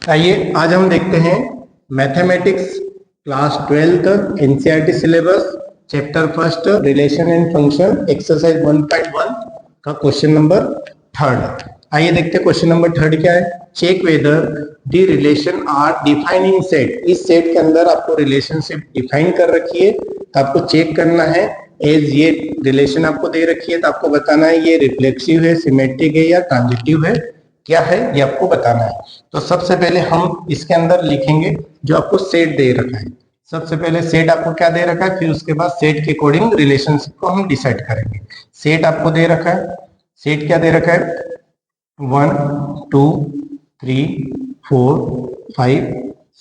आइए आज हम देखते हैं mathematics class 12th NCERT syllabus chapter first relation and function exercise 1.1 का क्वेश्चन नंबर थर्ड। आइए देखते हैं क्वेश्चन नंबर थर्ड क्या है। Check whether the relation are defined in set. इस सेट के अंदर आपको रिलेशनशिप डिफाइन कर रखी है तो आपको चेक करना है। एज ये रिलेशन आपको दे रखी है तो आपको बताना है ये रिफ्लेक्सिव है, सिमेट्रिक है या ट्रांजिटिव है, क्या है ये आपको बताना है। तो सबसे पहले हम इसके अंदर लिखेंगे जो आपको सेट दे रखा है। सबसे पहले सेट आपको क्या दे रखा है, फिर उसके बाद सेट के अकॉर्डिंग रिलेशनशिप को हम डिसाइड करेंगे। सेट आपको दे रखा है, सेट क्या दे रखा है, 1 2 3 4 5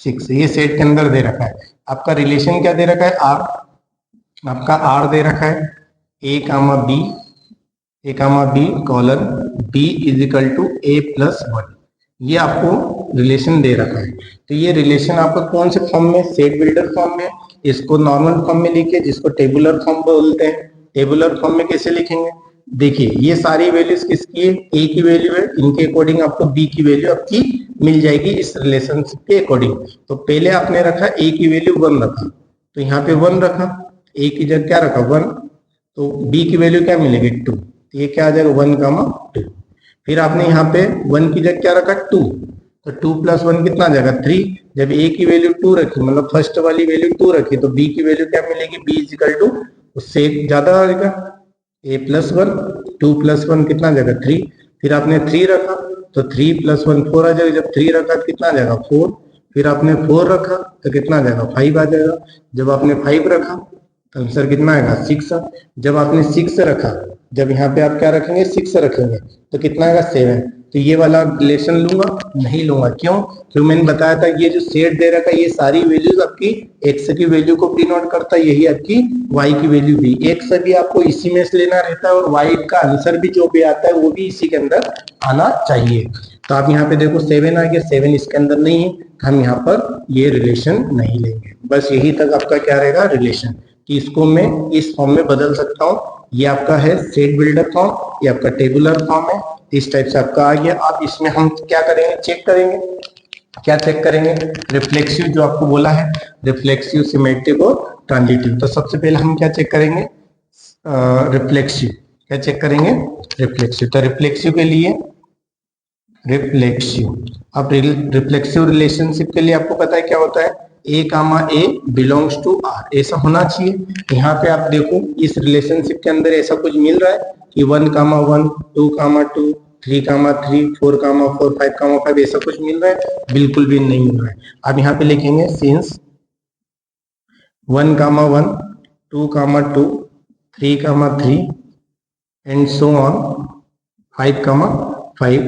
6, ये सेट के अंदर दे रखा है। आपका रिलेशन क्या दे रखा है, आर, आपका आर दे रखा है A comma B colon B is equal to A plus 1, ये आपको रिलेशन दे रखा है। तो ये रिलेशन आपका कौन से फॉर्म में, सेट बिल्डर फॉर्म में। इसको नॉर्मल फॉर्म में लिखिए जिसको टेबुलर फॉर्म बोलते हैं। टेबुलर फॉर्म में कैसे लिखेंगे, देखिए ये सारी वैल्यूज किसकी है, ए की वैल्यू है, इनके अकॉर्डिंग आपको बी की वैल्यू आपकी मिल जाएगी इस रिलेशनशिप के अकॉर्डिंग। तो पहले आपने रखा ए की वैल्यू 1 रखा, तो यहाँ पे 1 रखा, ए की जगह क्या रखा 1, तो बी की वैल्यू क्या मिलेगी 2, ये क्या आ जाएगा 1, 2। फिर आपने यहाँ पे 1 की जगह क्या रखा 2, तो 2 प्लस 1 कितना आ जाएगा 3। जब ए की वैल्यू 2 रखी, मतलब फर्स्ट वाली वैल्यू 2 रखी, तो बी की वैल्यू क्या मिलेगी, बी इज इक्वल टू उससे ज्यादा आएगा ए प्लस 1, 2 प्लस 1 कितना आ जाएगा 3। फिर आपने 3 रखा तो 3 प्लस 1 4 आ जाएगा, जब 3 रखा तो कितना आ जाएगा 4। फिर आपने 4 रखा तो कितना आ जाएगा 5 आ जाएगा। जब आपने 5 रखा तो आंसर कितना आएगा 6। जब आपने 6 रखा, जब यहाँ पे आप क्या रखेंगे 6 रखेंगे तो कितना आएगा 7। तो ये वाला रिलेशन लूंगा, नहीं लूंगा, क्यों, क्योंकि मैंने बताया था ये जो सेट दे रखा है ये सारी वैल्यूज आपकी एक्स की वैल्यू को डिनोट करता है, यही आपकी वाई की वैल्यू भी, एक्स भी आपको इसी में से लेना रहता है और वाई का आंसर भी जो भी आता है वो भी इसी के अंदर आना चाहिए। तो आप यहाँ पे देखो 7 आ गया, 7 इसके अंदर नहीं है, हम यहाँ पर ये रिलेशन नहीं लेंगे। बस यही तक आपका क्या रहेगा रिलेशन, कि इसको मैं इस फॉर्म में बदल सकता हूँ। ये आपका है सेट बिल्डर फॉर्म, ये आपका टेबुलर फॉर्म है, इस टाइप से आपका आ गया। अब इसमें हम क्या करेंगे, चेक करेंगे, क्या चेक करेंगे, रिफ्लेक्सिव जो आपको बोला है, रिफ्लेक्सिव, सिमेट्रिक और ट्रांजिटिव। तो सबसे पहले हम क्या चेक करेंगे, रिफ्लेक्सिव, क्या चेक करेंगे, रिफ्लेक्सिव। तो रिफ्लेक्सिव के लिए अब रिफ्लेक्सिव रिलेशनशिप के लिए आपको पता है क्या होता है, A comma A belongs to are, ऐसा होना चाहिए। यहाँ पे आप देखो इस रिलेशनशिप के अंदर ऐसा कुछ मिल रहा है कि 1, 1, 2, 2, 3, 3, 4, 4, 5, 5 ऐसा कुछ मिल रहा है, बिल्कुल भी नहीं मिल रहा है। अब यहाँ पे लिखेंगे सिंस 1, 1, 2, 2, 3, 3 एंड सो ऑन 5, 5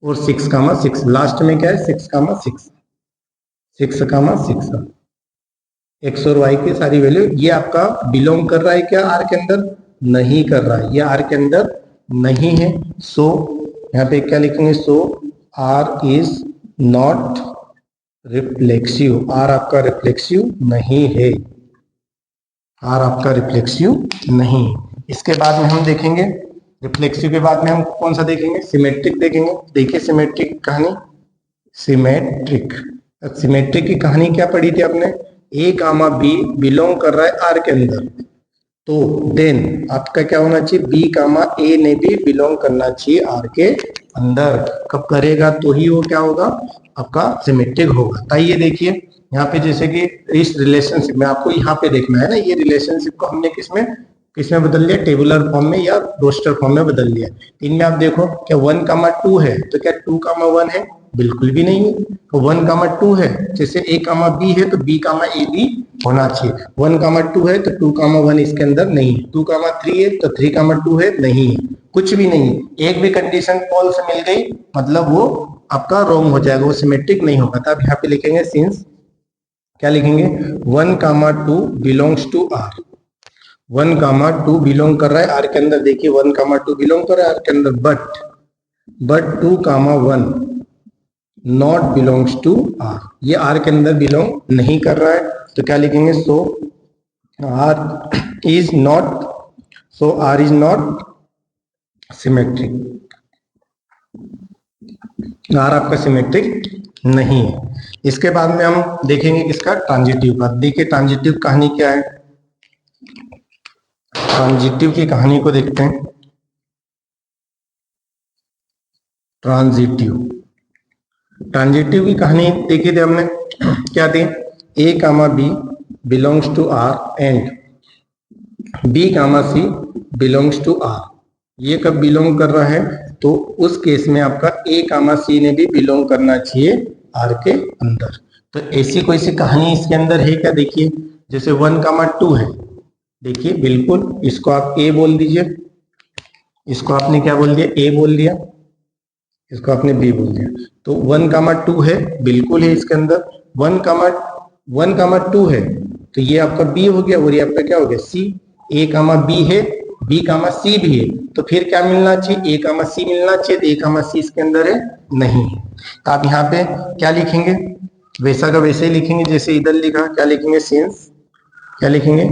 और 6, 6, लास्ट में क्या है 6, 6, एक्स और वाई की सारी वैल्यू, ये आपका बिलोंग कर रहा है क्या आर के अंदर, नहीं कर रहा है, ये आर के अंदर नहीं है। सो यहाँ पे क्या लिखेंगे, so R is not reflexive, R आपका रिफ्लेक्सिव नहीं है, आर आपका रिफ्लेक्सिव नहीं। इसके बाद में हम देखेंगे, रिफ्लेक्सिव के बाद में हम कौन सा देखेंगे, सिमेट्रिक देखेंगे। देखिए सिमेट्रिक कहानी, सिमेट्रिक की कहानी क्या पढ़ी थी आपने, ए कामा बी बिलोंग कर रहा है आर के अंदर, तो देन आपका क्या होना चाहिए, बी कामा ए ने भी बिलोंग करना चाहिए आर के अंदर। कब करेगा तो ही वो क्या होगा, आपका सिमेट्रिक होगा। तो ये देखिए यहाँ पे जैसे कि इस रिलेशनशिप में आपको यहाँ पे देखना है ना, ये रिलेशनशिप को हमने किसमें किसमें बदल लिया, टेबुलर फॉर्म में या रोस्टर फॉर्म में बदल लिया। इनमें आप देखो क्या 1, 2 है, तो क्या 2, 1 है, बिल्कुल भी नहीं है। तो 1, 2 है, जैसे ए कामा बी है तो बी कामा ए भी होना चाहिए। 1, 2 है तो 2, 1 इसके अंदर नहीं है, 2, 3 है तो 3, 2 है, नहीं है, कुछ भी नहीं है। एक भी कंडीशन फॉल्स मिल गई मतलब वो आपका रॉन्ग हो जाएगा, वो सिमेट्रिक नहीं होगा। तो आप यहाँ पे लिखेंगे सिंस, क्या लिखेंगे, 1, 2 बिलोंग्स टू आर, 1, 2 बिलोंग कर रहा है आर के अंदर। देखिए 1, 2 बिलोंग कर रहा है आर के अंदर, but 2, 1 not belongs to R, ये आर के अंदर बिलोंग नहीं कर रहा है। तो क्या लिखेंगे, so R is not symmetric, R आपका सिमेट्रिक नहीं है। इसके बाद में हम देखेंगे किसका, ट्रांजिटिव का। देखिए ट्रांजिटिव कहानी क्या है, ट्रांजिटिव की कहानी को देखते हैं। ट्रांजिटिव की कहानी देखी थी हमने, क्या थी, A comma B belongs to R and B comma C belongs to R. ये कब बिलोंग कर रहा है, तो उस केस में आपका ए कामा सी ने भी बिलोंग करना चाहिए आर के अंदर। तो ऐसी कोई सी कहानी इसके अंदर है क्या, देखिए जैसे 1 कामा 2 है, देखिए बिल्कुल इसको आप ए बोल दीजिए, इसको आपने क्या बोल दिया, ए बोल दिया, इसको आपने बी बोल दिया। तो 1 कामा 2 है, बिल्कुल है इसके अंदर। 1 कामा 2 है, तो ये आपका बी हो गया और ये आपका क्या हो गया, सी। ए कामा बी है, बी कामा सी भी है, तो फिर क्या मिलना चाहिए, ए कामा सी मिलना चाहिए। तो ए कामा सी इसके अंदर है, नहीं है। तो आप यहाँ पे क्या लिखेंगे, वैसा का वैसे ही लिखेंगे जैसे इधर लिखा। क्या लिखेंगे, सिंस, क्या लिखेंगे,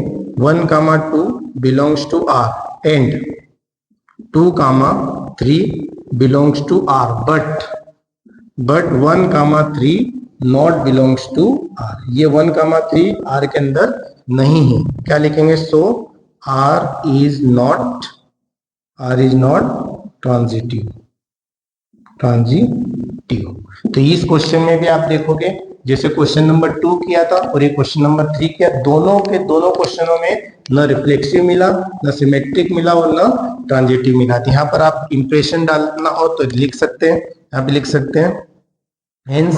1 comma 2 belongs to R and 2 comma 3 belongs to R, but 1 comma 3 not belongs to R। ये 1 कामा 3 R के अंदर नहीं है। क्या लिखेंगे, so R is not transitive। तो इस क्वेश्चन में भी आप देखोगे, जैसे क्वेश्चन नंबर 2 किया था और ये क्वेश्चन नंबर 3 किया, दोनों के दोनों क्वेश्चनों में न रिफ्लेक्सिव मिला, न सिमेट्रिक मिला और न ट्रांजिटिव मिला। तो यहाँ पर आप इंप्रेशन डालना हो तो लिख सकते हैं, यहाँ पे लिख सकते हैं, हेंस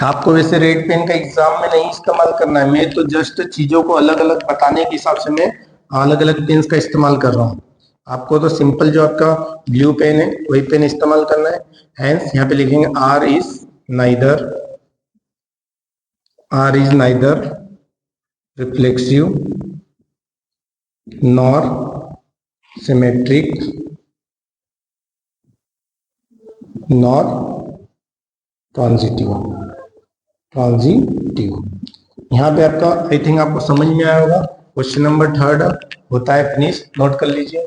आपको वैसे रेड पेन का एग्जाम में नहीं इस्तेमाल करना है, मैं तो जस्ट चीजों को अलग अलग बताने के हिसाब से मैं अलग अलग पेन्स का इस्तेमाल कर रहा हूँ। आपको तो सिंपल जो आपका ब्लू पेन है वही पेन इस्तेमाल करना है। हेंस यहाँ पे लिखेंगे R is neither reflexive nor symmetric nor transitive. यहाँ पे आपका आई थिंक आपको समझ में आया होगा। क्वेश्चन नंबर 3 होता है फिनिश, नोट कर लीजिए।